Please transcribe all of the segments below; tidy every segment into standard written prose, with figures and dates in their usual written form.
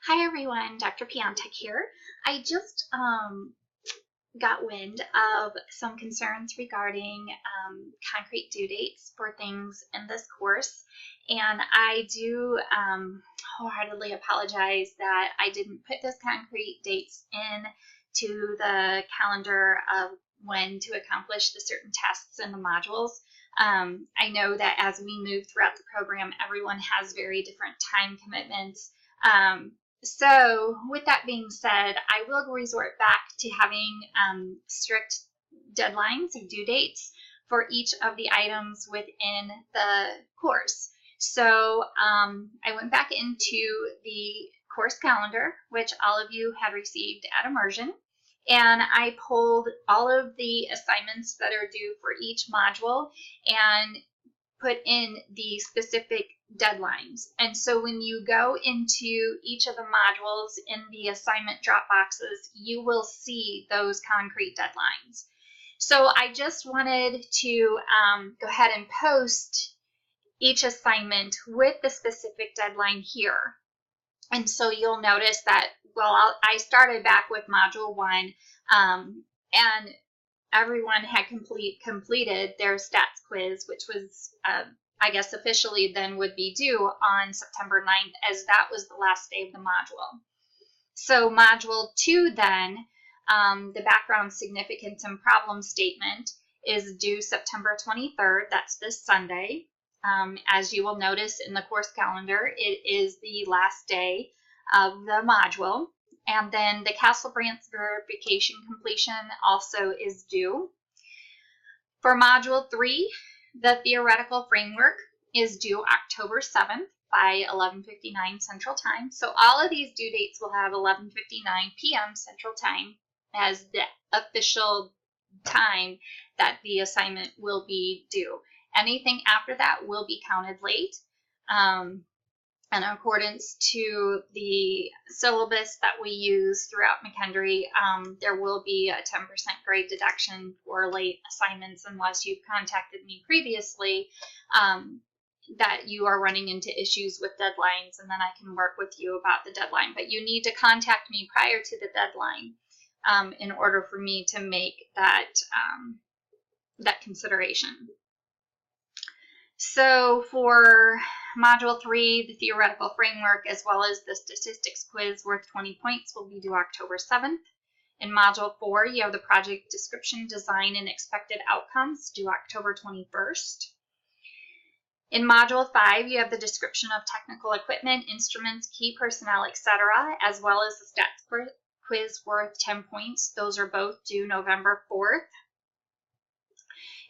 Hi everyone, Dr. Piantek here. I just got wind of some concerns regarding concrete due dates for things in this course, and I do wholeheartedly apologize that I didn't put those concrete dates in to the calendar of when to accomplish the certain tasks in the modules. I know that as we move throughout the program, everyone has very different time commitments. So with that being said, I will resort back to having strict deadlines or due dates for each of the items within the course. So I went back into the course calendar, which all of you had received at immersion, and I pulled all of the assignments that are due for each module and put in the specific deadlines. And so when you go into each of the modules in the assignment drop boxes, you will see those concrete deadlines. So I just wanted to go ahead and post each assignment with the specific deadline here. And so you'll notice that, well, I started back with module 1, and everyone had completed their stats quiz, which was, I guess, officially then would be due on September 9th, as that was the last day of the module. So module 2 then, the background significance and problem statement, is due September 23rd. That's this Sunday. As you will notice in the course calendar, it is the last day of the module. And then the Castle Branch verification completion also is due. For Module 3, the theoretical framework is due October 7th by 11:59 Central Time. So all of these due dates will have 11:59 p.m. Central Time as the official time that the assignment will be due. Anything after that will be counted late. In accordance to the syllabus that we use throughout McKendree, there will be a 10% grade deduction for late assignments unless you've contacted me previously that you are running into issues with deadlines, and then I can work with you about the deadline. But you need to contact me prior to the deadline in order for me to make that, that consideration. So for Module 3, the theoretical framework, as well as the statistics quiz worth 20 points, will be due October 7th. In Module 4, you have the project description, design, and expected outcomes due October 21st. In Module 5, you have the description of technical equipment, instruments, key personnel, etc., as well as the stats quiz worth 10 points. Those are both due November 4th.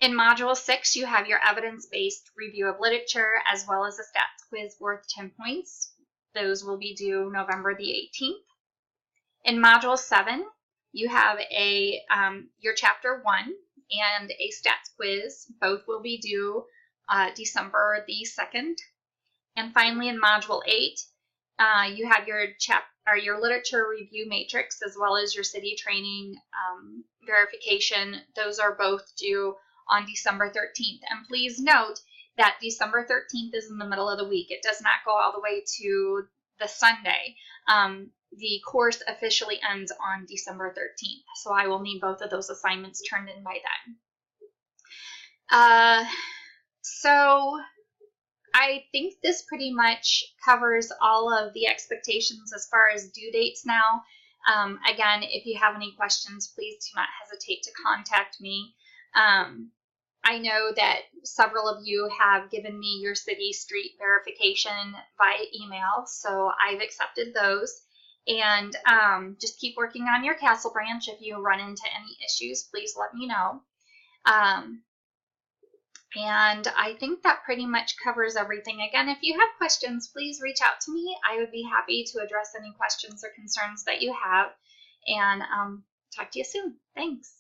In Module 6, you have your evidence-based review of literature, as well as a stats quiz worth 10 points. Those will be due November the 18th. In Module 7, you have your Chapter 1 and a stats quiz. Both will be due December the 2nd. And finally, in Module 8, you have your literature review matrix, as well as your city training verification. Those are both due on December 13th. And please note that December 13th is in the middle of the week. It does not go all the way to the Sunday. The course officially ends on December 13th. So I will need both of those assignments turned in by then. So I think this pretty much covers all of the expectations as far as due dates now. Again, if you have any questions, please do not hesitate to contact me. I know that several of you have given me your city street verification via email, so I've accepted those. And just keep working on your Castle Branch. If you run into any issues, please let me know. And I think that pretty much covers everything. Again, if you have questions, please reach out to me. I would be happy to address any questions or concerns that you have. And talk to you soon. Thanks.